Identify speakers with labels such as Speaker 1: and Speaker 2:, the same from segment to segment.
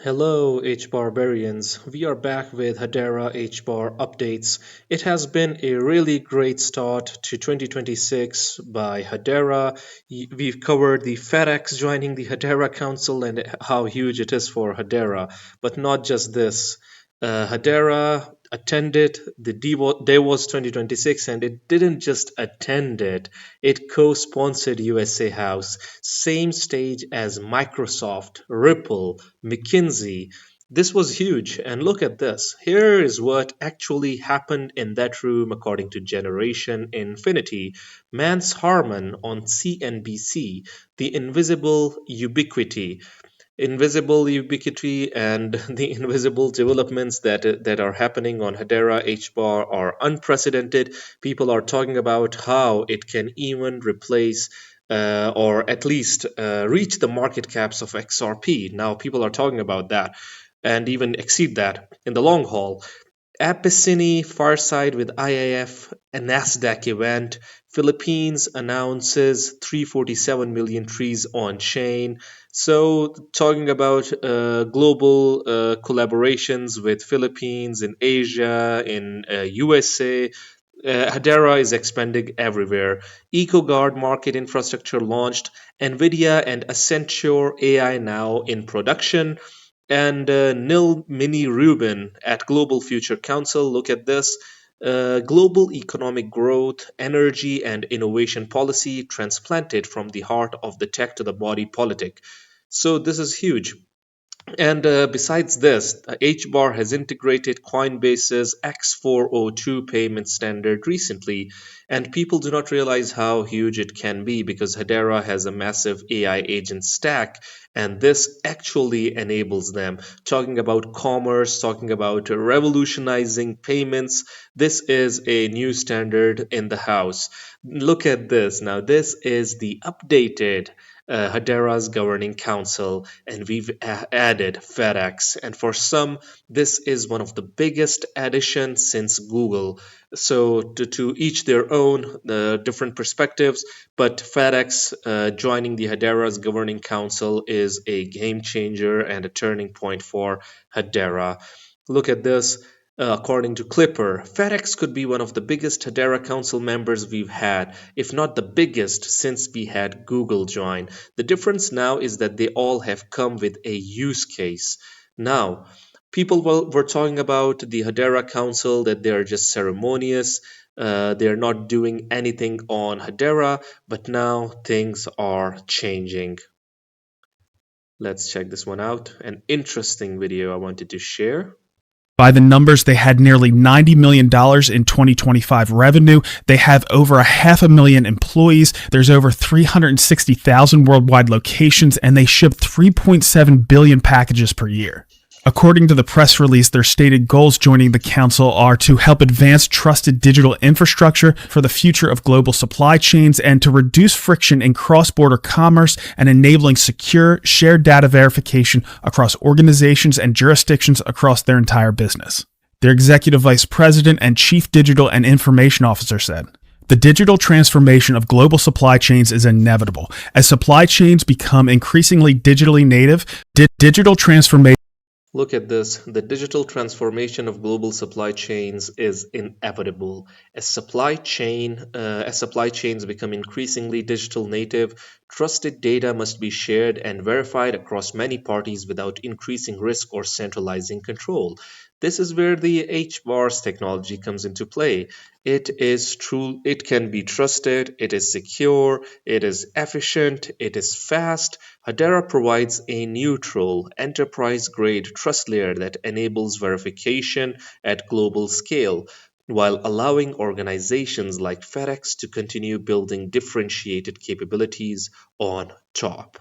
Speaker 1: Hello, H Barbarians. We are back with Hedera Hbar updates. It has been a really great start to 2026 by Hedera. We've covered the FedEx joining the Hedera Council and how huge it is for Hedera. But not just this. Hedera attended the DOVU 2026 and it didn't just attend it, it co-sponsored USA House, same stage as Microsoft, Ripple, McKinsey. This was huge, and look at this. Here is what actually happened in that room according to Generation Infinity. Mance Harmon on CNBC, the invisible ubiquity and the invisible developments that are happening on Hedera Hbar are unprecedented. People are talking about how it can even replace or at least reach the market caps of XRP. Now people are talking about that and even exceed that in the long haul. Apicini Fireside with IIF, a Nasdaq event. Philippines announces 347 million trees on chain. So, talking about global collaborations with Philippines in Asia, in USA, Hedera is expanding everywhere. EcoGuard market infrastructure launched. NVIDIA and Accenture AI now in production. And Nil Mini Rubin at Global Future Council. Look at this. Global economic growth, energy, and innovation policy transplanted from the heart of the tech to the body politic. So, this is huge. And besides this, HBAR has integrated Coinbase's X402 payment standard recently, and people do not realize how huge it can be because Hedera has a massive AI agent stack, and this actually enables them. Talking about commerce, talking about revolutionizing payments, this is a new standard in the house. Look at this. Now, this is the updated Hedera's governing council, and we've added FedEx. And for some, this is one of the biggest additions since Google. So to each their own, different perspectives. But FedEx joining the Hedera's governing council is a game changer and a turning point for Hedera. Look at this. According to Clipper, FedEx could be one of the biggest Hedera Council members we've had, if not the biggest since we had Google join. The difference now is that they all have come with a use case. Now, people were talking about the Hedera Council, that they are just ceremonious, they're not doing anything on Hedera, but now things are changing. Let's check this one out. An interesting video I wanted to share.
Speaker 2: By the numbers, they had nearly $90 million in 2025 revenue. They have over 500,000 employees. There's over 360,000 worldwide locations, and they ship 3.7 billion packages per year. According to the press release, their stated goals joining the council are to help advance trusted digital infrastructure for the future of global supply chains and to reduce friction in cross-border commerce and enabling secure, shared data verification across organizations and jurisdictions across their entire business. Their executive vice president and chief digital and information officer said, "The digital transformation of global supply chains is inevitable. As supply chains become increasingly digitally native, digital transformation..."
Speaker 1: Look at this. The digital transformation of global supply chains is inevitable. As supply chains become increasingly digital native, trusted data must be shared and verified across many parties without increasing risk or centralizing control. This is where the HBAR's technology comes into play. It is true, it can be trusted, it is secure, it is efficient, it is fast. Hedera provides a neutral, enterprise-grade trust layer that enables verification at global scale, while allowing organizations like FedEx to continue building differentiated capabilities on top.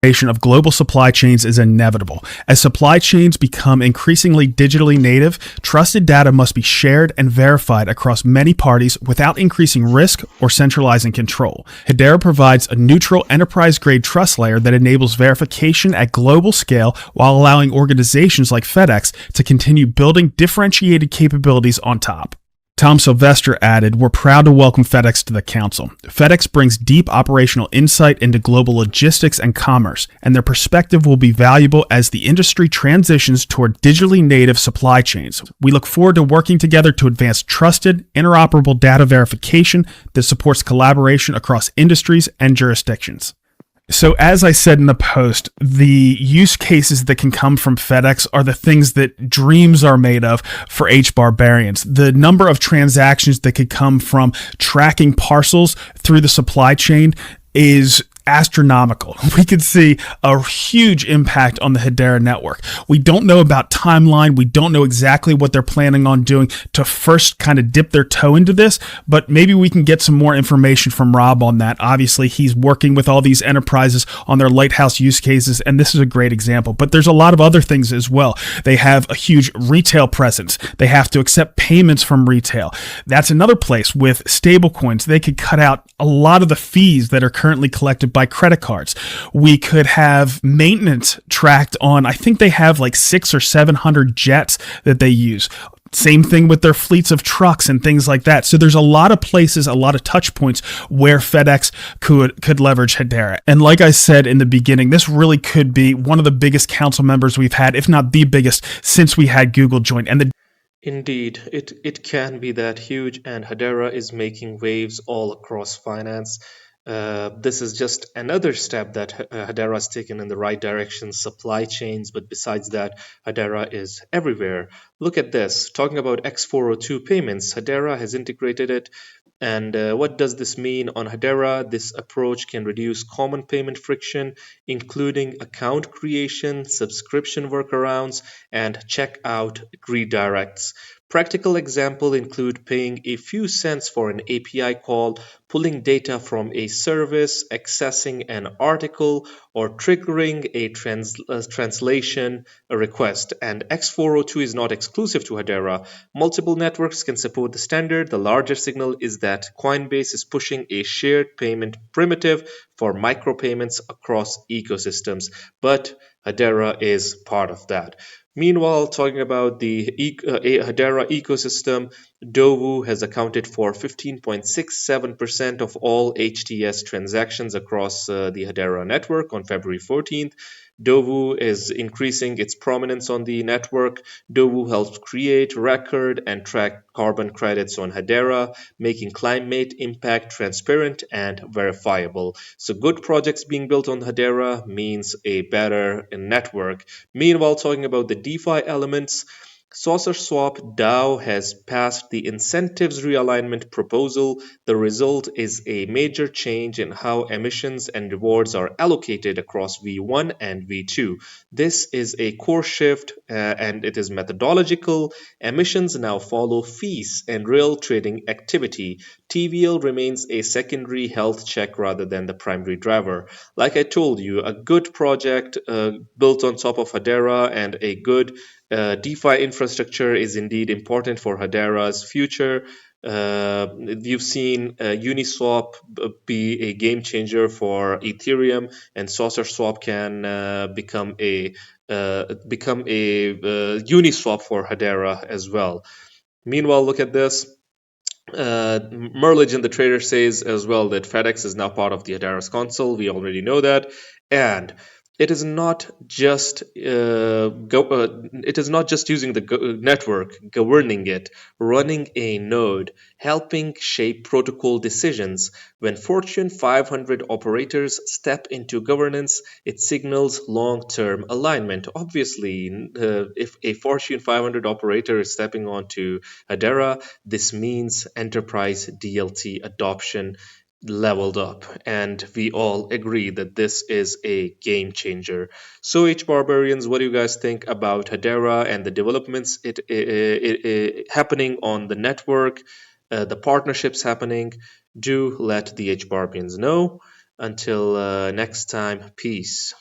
Speaker 2: Of global supply chains is inevitable. As supply chains become increasingly digitally native, trusted data must be shared and verified across many parties without increasing risk or centralizing control. Hedera provides a neutral enterprise-grade trust layer that enables verification at global scale while allowing organizations like FedEx to continue building differentiated capabilities on top. Tom Sylvester added, "We're proud to welcome FedEx to the council. FedEx brings deep operational insight into global logistics and commerce, and their perspective will be valuable as the industry transitions toward digitally native supply chains. We look forward to working together to advance trusted, interoperable data verification that supports collaboration across industries and jurisdictions." So, as I said in the post, the use cases that can come from FedEx are the things that dreams are made of for Hbarbarians. The number of transactions that could come from tracking parcels through the supply chain is astronomical. We could see a huge impact on the Hedera network. We don't know about timeline. We don't know exactly what they're planning on doing to first kind of dip their toe into this, but maybe we can get some more information from Rob on that. Obviously, he's working with all these enterprises on their lighthouse use cases, and this is a great example. But there's a lot of other things as well. They have a huge retail presence. They have to accept payments from retail. That's another place with stablecoins. They could cut out a lot of the fees that are currently collected by credit cards. We could have maintenance tracked on, I think they have like 600 or 700 jets that they use. Same thing with their fleets of trucks and things like that. So there's a lot of places, a lot of touch points where FedEx could leverage Hedera. And like I said in the beginning, this really could be one of the biggest council members we've had, if not the biggest, since we had Google join. And
Speaker 1: Indeed, it can be that huge, and Hedera is making waves all across finance. This is just another step that Hedera has taken in the right direction, supply chains. But besides that, Hedera is everywhere. Look at this. Talking about X402 payments, Hedera has integrated it. And what does this mean on Hedera? This approach can reduce common payment friction, including account creation, subscription workarounds, and checkout redirects. Practical examples include paying a few cents for an API call, pulling data from a service, accessing an article, or triggering a translation request. And X402 is not exclusive to Hedera. Multiple networks can support the standard. The larger signal is that Coinbase is pushing a shared payment primitive for micropayments across ecosystems, but Hedera is part of that. Meanwhile, talking about the Hedera ecosystem, DOVU has accounted for 15.67% of all HTS transactions across the Hedera network on February 14th. DOVU is increasing its prominence on the network. DOVU helps create, record, and track carbon credits on Hedera, making climate impact transparent and verifiable. So good projects being built on Hedera means a better network. Meanwhile, talking about the DeFi elements, Saucerswap DAO has passed the incentives realignment proposal. The result is a major change in how emissions and rewards are allocated across V1 and V2. This is a core shift and it is methodological. Emissions now follow fees and real trading activity. TVL remains a secondary health check rather than the primary driver. Like I told you, a good project built on top of Hedera and a good DeFi infrastructure is indeed important for Hedera's future. You've seen Uniswap be a game changer for Ethereum, and Saucerswap can become a Uniswap for Hedera as well. Meanwhile, look at this. Merlage in the trader says as well that FedEx is now part of the Hedera's console. We already know that, and it is not just it is not just using the network, governing it, running a node, helping shape protocol decisions. When Fortune 500 operators step into governance, it signals long-term alignment. Obviously, if a Fortune 500 operator is stepping onto Hedera, this means enterprise DLT adoption leveled up, and we all agree that this is a game changer. So, Barbarians, what do you guys think about Hedera and the developments happening on the network, the partnerships happening? Do let the Barbarians know. Until next time, peace.